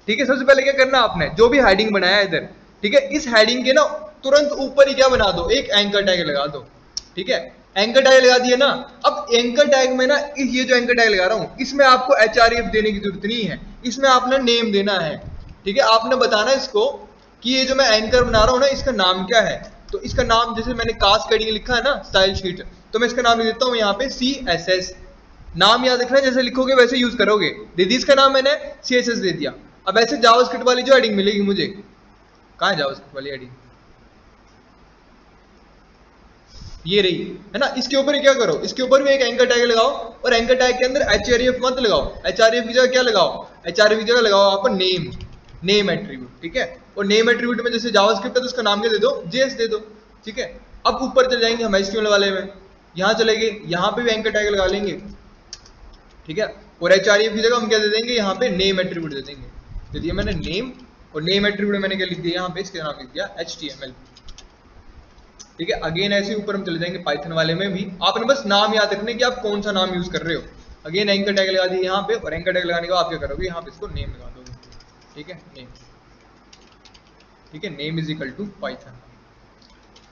ठीक है, सबसे पहले क्या करना आपने, जो भी हेडिंग बनाया है इधर, ठीक है, इस हेडिंग के ना तुरंत ऊपर ही क्या बना दो, एक एंकर टैग लगा दो। ठीक है, एंकर टैग लगा दिया ना। अब एंकर टैग में ना, ये जो एंकर टैग लगा रहा हूं, इसमें आपको href देने की जरूरत नहीं है, इसमें आपने नेम देना है। ठीक है, आपने बताना इसको कि ये जो मैं एंकर बना रहा हूं ना, इसका नाम क्या है। तो इसका नाम, जैसे मैंने कास्केडिंग लिखा है ना, स्टाइल शीट, तो मैं इसका नाम लिख देता हूं यहाँ पे CSS। नाम याद रखना, जैसे लिखोगे वैसे यूज करोगे। दे दी इसका नाम मैंने, CSS दे दिया। अब ऐसे जावास्क्रिप्ट वाली जो हेडिंग मिलेगी मुझे, कहाँ है जावास्क्रिप्ट वाली हेडिंग, ये रही है ना। इसके ऊपर क्या करो, इसके ऊपर भी एक एंकर टैग लगाओ, और एंकर टैग के अंदर href मत लगाओ, href की जगह क्या लगाओ, href की जगह लगाओ आप नेम एट्रीब्यूट। ठीक है, और नेम एट्रीब्यूट में जैसे जावास्क्रिप्ट है तो उसका नाम क्या दे दो, JS दे दो। ठीक है, अब ऊपर चले जाएंगे हम HTML वाले में, यहाँ चले गए, यहाँ पे भी एंकर टैग लगा लेंगे। ठीक है, और href की जगह हम क्या दे देंगे, यहाँ पे नेम एट्रीब्यूट दे देंगे। दे दिया मैंने नेम, और नेम एट्रीब्यूट मैंने क्या लिख दिया यहाँ पे, इसके नाम लिख दिया HTML। ठीक है, अगेन ऐसे ऊपर हम चले जाएंगे पाइथन वाले में भी, आपने बस नाम याद रखने कि आप कौन सा नाम यूज कर रहे हो। अगेन एंकर टैग लगा दिए यहाँ पे, और एंकर टैग लगाने के बाद आप क्या करोगे, यहाँ पे इसको नेम लगा दोगे। ठीक है, नेम, ठीक है, name is equal to Python.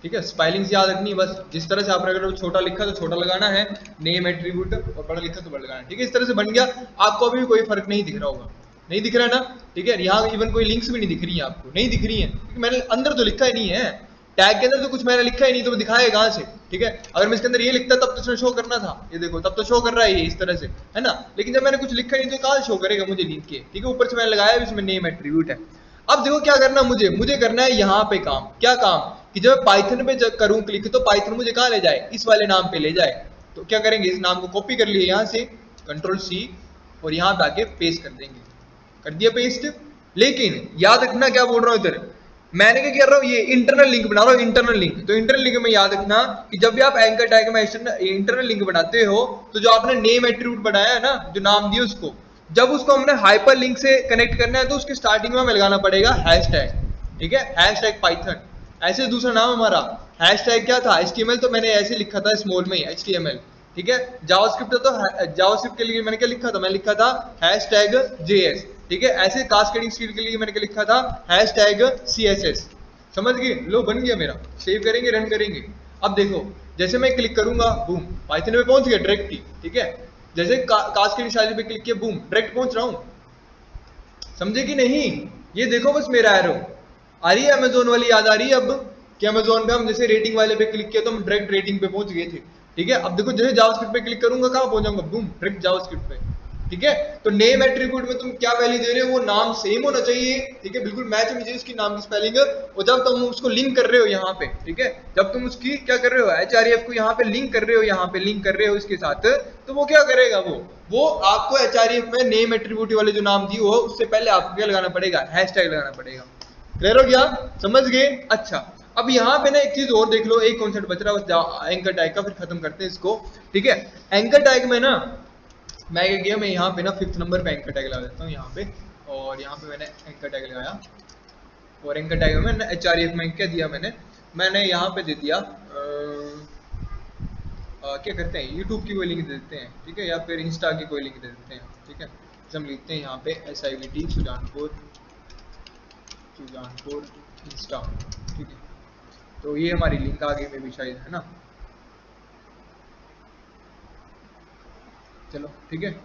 ठीक है, स्पेलिंग्स याद रखनी है बस, जिस तरह से आपने अगर छोटा लिखा तो छोटा लगाना है, नेम एट्रीब्यूट, और बड़ा लिखा तो बड़ा लगाना है। ठीक है, इस तरह से बन गया। आपको अभी भी कोई फर्क नहीं दिख रहा होगा, नहीं दिख रहा है ना। ठीक है, यहाँ इवन कोई लिंक्स भी नहीं दिख रही है, आपको नहीं दिख रही है, क्योंकि मैंने अंदर तो लिखा ही नहीं है, टैग के अंदर तो कुछ मैंने लिखा ही नहीं, तो दिखाएगा कहां से। ठीक है, अगर मैं इसके अंदर ये लिखता तब तो इसमें शो करना था, ये देखो तब तो शो कर रहा है ये इस तरह से, है ना। लेकिन जब मैंने कुछ लिखा ही नहीं तो कहां शो करेगा मुझे लिंक के। ठीक है, ऊपर से मैंने लगाया इसमें नेम एट्रीब्यूट है। अब देखो क्या करना मुझे करना है यहाँ पे काम, क्या काम, कि जब पाइथन पे करूं क्लिक तो पाइथन मुझे कहाँ ले जाए, इस वाले नाम पे ले जाए। तो क्या करेंगे, इस नाम को कॉपी कर लिए यहाँ से, Ctrl+C, और यहाँ पे आके पेस्ट कर देंगे, कर दिया पेस्ट। लेकिन याद रखना क्या बोल रहा हूँ इधर, मैंने क्या कर रहा हूँ, ये इंटरनल लिंक बना रहा हूँ, इंटरनल लिंक। तो इंटरनल लिंक में याद रखना कि जब भी आप एंकर टैग में इंटरनल लिंक बनाते हो, तो जो आपने नेम एट्रीब्यूट बनाया है ना, जो नाम दिया उसको, जब उसको हमने हाइपर लिंक से कनेक्ट करना है तो उसके स्टार्टिंग में हमें लगाना पड़ेगा हैशटैग। ठीक है, हैशटैग पाइथन। ऐसे दूसरा नाम हमारा हैशटैग क्या था, HTML, तो मैंने ऐसे लिखा था स्मॉल में ही HTML। ठीक है, जावास्क्रिप्ट तो जावास्क्रिप्ट के लिए मैंने क्या लिखा था, मैं लिखा था हैशटैग JS। ठीक है, ऐसे कास्केडिंग स्किल के लिए मैंने क्या लिखा था, हैशटैग CSS। समझ गए? लो बन गया मेरा, सेव करेंगे, रन करेंगे। अब देखो जैसे मैं क्लिक करूंगा बूम पाइथन में पहुंच गया डायरेक्ट ही, ठीक है। जैसे कास्केड स्टाइल पे क्लिक किया बूम डायरेक्ट पहुंच रहा हूं, समझे कि नहीं? ये देखो बस मेरा एरो आ रही है, अमेजोन वाली याद आ रही है अब कि अमेजोन पे हम जैसे रेटिंग वाले पे क्लिक किया तो हम डायरेक्ट रेटिंग पे पहुंच गए थे, ठीक है। अब देखो जैसे जावास्क्रिप्ट पे क्लिक करूंगा कहां पहुंच जाऊंगा, बूम डायरेक्ट जावास्क्रिप्ट पे, ठीक है। तो नेम एट्रीब्यूट में तुम क्या वैल्यू दे रहे हो, वो नाम सेम होना चाहिए, ठीक है, बिल्कुल मैच होनी चाहिए उसकी नाम की स्पेलिंग। और जब तुम उसको लिंक कर रहे हो यहाँ पे, ठीक है, जब तुम उसकी क्या कर रहे हो, एचआरएफ को यहाँ पे लिंक कर रहे हो, यहाँ पे लिंक कर रहे हो इसके साथ, तो वो क्या करेगा, वो आपको एचआरएफ में नेम एट्रीब्यूट वाले जो नाम दी हो उससे पहले आपको क्या लगाना पड़ेगा, हैशटैग लगाना पड़ेगा। क्लियर हो गया? समझ गए? अच्छा अब यहाँ पे ना एक चीज और देख लो, एक कॉन्सेप्ट बच रहा है बस एंकर टैग का, फिर खत्म करते हैं इसको, ठीक है। एंकर टैग में ना मैं क्या किया, मैं यहाँ पे ना 5th नंबर पे एंकर टैग लगा देता हूँ यहाँ पे, और यहाँ पे मैंने एंकर टैग लगाया, और एंकर टैग में एचआरएफ में क्या दिया मैंने यहाँ पे दे दिया क्या करते हैं, यूट्यूब की कोई लिंक दे देते हैं, ठीक है, या फिर इंस्टा की कोई लिंक दे देते हैं, ठीक है। हम लिखते हैं यहाँ पे SIVT सुजानपुर इंस्टा, ठीक है। तो ये हमारी लिंक आगे में भी शायद है ना, चलो ठीक है,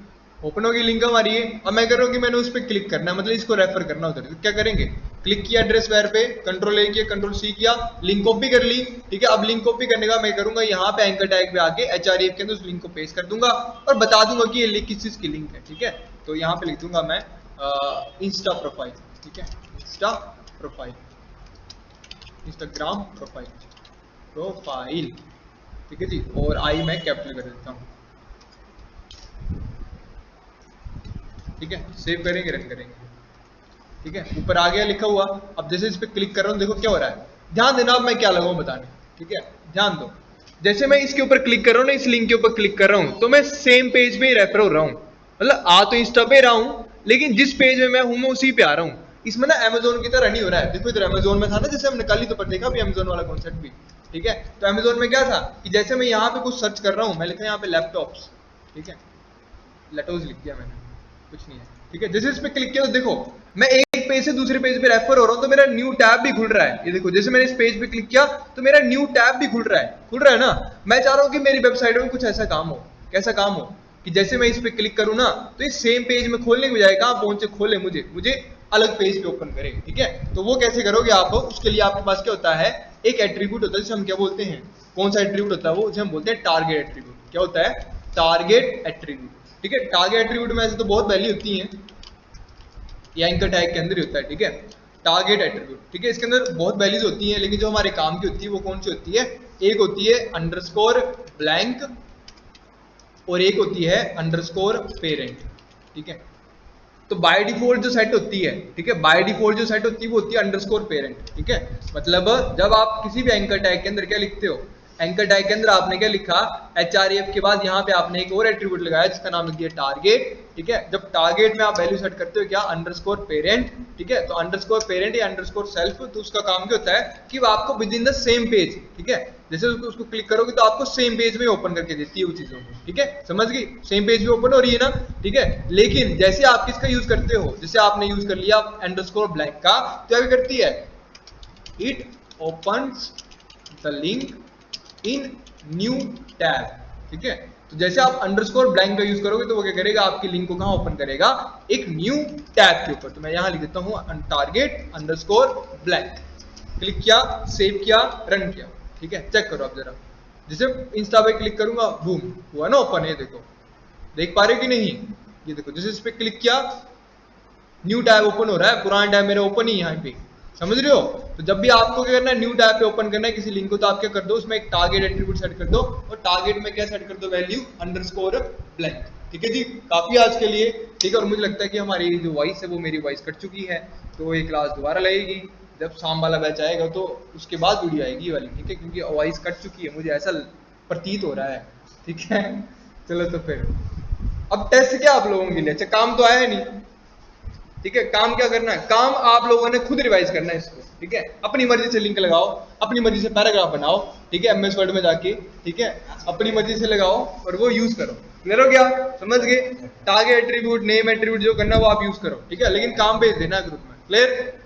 ओपन होगी लिंक हमारी ये। अब मैं कर रहा हूँ कि मैंने उस पर क्लिक करना है, मतलब इसको रेफर करना उधर, तो क्या करेंगे, क्लिक किया एड्रेस वेयर पे, कंट्रोल A किया, कंट्रोल C किया, लिंक कॉपी कर ली, ठीक है। अब लिंक कॉपी करने का मैं करूंगा यहाँ पे एंकर टैग पे आके एचआरएफ के अंदर उस लिंक को पेस्ट कर दूंगा और बता दूंगा कि ये लिंक किस चीज की लिंक है, ठीक है। तो यहाँ पे लिख दूंगा मैं इंस्टा प्रोफाइल, ठीक है, इंस्टा प्रोफाइल, इंस्टाग्राम प्रोफाइल, ठीक है जी, और आई मैं कैपिटल कर देता हूँ, ठीक है। सेव करेंगे, रन करेंगे, ठीक है। ऊपर आ गया लिखा हुआ। अब जैसे इस पे क्लिक कर रहा हूँ, देखो क्या हो रहा है, ध्यान देना अब मैं क्या लगाऊं बताने, ठीक है, ध्यान दो। जैसे मैं इसके ऊपर क्लिक कर रहा हूँ ना, इस लिंक के ऊपर क्लिक कर रहा हूँ, तो मैं सेम पेज पे ही रेफर हो रहा हूँ, मतलब आ तो इंस्टा पे रहा हूँ, लेकिन जिस पेज में मैं हूँ मैं उसी पे आ रहा हूँ। इसमें ना अमेजोन की तरह नहीं हो रहा है, देखो इधर अमेजोन में था ना, जैसे हमने कल ही तो पर देखा भी अमेजोन वाला कॉन्सेप्ट भी, ठीक है। तो अमेजोन में क्या था कि जैसे मैं यहाँ पे कुछ सर्च कर रहा हूँ, मैं लिखा यहाँ पे लैपटॉप्स, ठीक है, लेटोस लिख दिया मैंने, कुछ नहीं है, ठीक है। जैसे इस पे क्लिक किया तो देखो मैं एक पेज से दूसरे पेज पे रेफर हो रहा हूँ, तो मेरा न्यू टैब भी खुल रहा है, ये देखो जैसे मैंने इस पेज पे क्लिक किया तो मेरा न्यू टैब भी खुल रहा है ना। मैं चाह रहा हूँ कि मेरी वेबसाइट में कुछ ऐसा काम हो, कैसा काम हो कि जैसे मैं इस पे क्लिक करूँ ना तो इस सेम पेज में खोलने की बजाय कहाँ पहुंचे, खोले मुझे अलग पेज पे ओपन करे, ठीक है। तो वो कैसे करोगे आप, उसके लिए आपके पास क्या होता है, एक एट्रीब्यूट होता है जिसे हम क्या बोलते हैं, कौन सा एट्रीब्यूट होता है वो, जिसे हम बोलते हैं टारगेट एट्रीब्यूट। क्या होता है, टारगेट एट्रीब्यूट, ठीक है। टारगेट एट्रीब्यूट में ऐसे तो बहुत वैल्यू होती है, ये एंकर टैग के अंदर ही होता है, ठीक है, टारगेट एट्रीब्यूट, ठीक है। इसके अंदर बहुत वैल्यूज होती हैं, लेकिन जो हमारे काम की होती है वो कौन सी होती है, एक होती है अंडरस्कोर ब्लैंक और एक होती है अंडरस्कोर पेरेंट, ठीक है। तो बाय डिफॉल्ट जो सेट होती है, ठीक है, बाय डिफॉल्ट जो सेट होती है वो होती है अंडरस्कोर पेरेंट, ठीक है। मतलब जब आप किसी भी एंकर टैग के अंदर क्या लिखते हो, एंकर टैग के अंदर आपने क्या लिखा, एचआरएफ के बाद यहाँ पे आपने एक और एट्रीब्यूट लगाया जिसका नाम लिख दिया टारगेट, ठीक है। जब टारगेट में आप वैल्यू सेट करते हो क्या, अंडरस्कोर पेरेंट, ठीक है। तो अंडरस्कोर पेरेंट या अंडरस्कोर सेल्फ, तो उसका काम क्या होता है कि वो आपको with in the same page, ठीक है, जैसे उसको क्लिक करोगे तो आपको सेम पेज में ओपन करके देती है वो चीजों को, ठीक है, समझ गई, सेम पेज में ओपन हो रही है ना, ठीक है। लेकिन जैसे आप किसका यूज करते हो, जैसे आपने यूज कर लिया अंडरस्कोर ब्लैंक का, तो क्या करती है, it opens the link in new tab, ठीक है। तो जैसे आप अंडरस्कोर ब्लैंक का यूज करोगे तो वो क्या करेगा, आपकी लिंक को कहां ओपन करेगा, एक न्यू टैब के ऊपर। तो मैं यहां लिख देता हूं टारगेट अंडरस्कोर ब्लैंक, क्लिक किया, सेव किया, रन किया, ठीक है। चेक करो आप जरा, जैसे इंस्टा पे क्लिक करूंगा बूम हुआ ना ओपन, ये देखो, देख पा रहे हो कि नहीं, ये देखो जैसे इस पे क्लिक किया न्यू टैब ओपन हो रहा है, पुराना टैब मेरा ओपन ही यहाँ पे, समझ रहे हो। तो जब भी आपको क्या करना है, न्यू टैब पे ओपन करना है किसी लिंक को, तो आप क्या कर दो, उसमें एक टारगेट एट्रीब्यूट सेट कर दो, और टारगेट में क्या सेट कर दो, वैल्यू अंडरस्कोर ब्लैंक, ठीक है जी। काफी आज के लिए, ठीक है। और मुझे लगता है कि हमारी जो वॉइस है वो मेरी वॉइस कट चुकी है, तो ये क्लास दोबारा लगेगी जब शाम वाला बैच आएगा, तो उसके बाद वीडियो आएगी ये वाली, ठीक है, क्योंकि वॉइस कट चुकी है, मुझे ऐसा प्रतीत हो रहा है, ठीक है। चलो तो फिर अब टेस्ट क्या आप लोगों के लिए, अच्छा काम तो आया नहीं, ठीक है। काम क्या करना है, काम आप लोगों ने खुद रिवाइज करना है इसको, ठीक है। अपनी मर्जी से लिंक लगाओ, अपनी मर्जी से पैराग्राफ बनाओ, ठीक है, एमएस वर्ड में जाके, ठीक है, अपनी मर्जी से लगाओ और वो यूज करो। क्लियर हो गया, समझ गए, टारगेट एट्रीब्यूट, नेम एट्रीब्यूट जो करना वो आप यूज करो, ठीक है, लेकिन काम भेज देना ग्रुप में। क्लियर।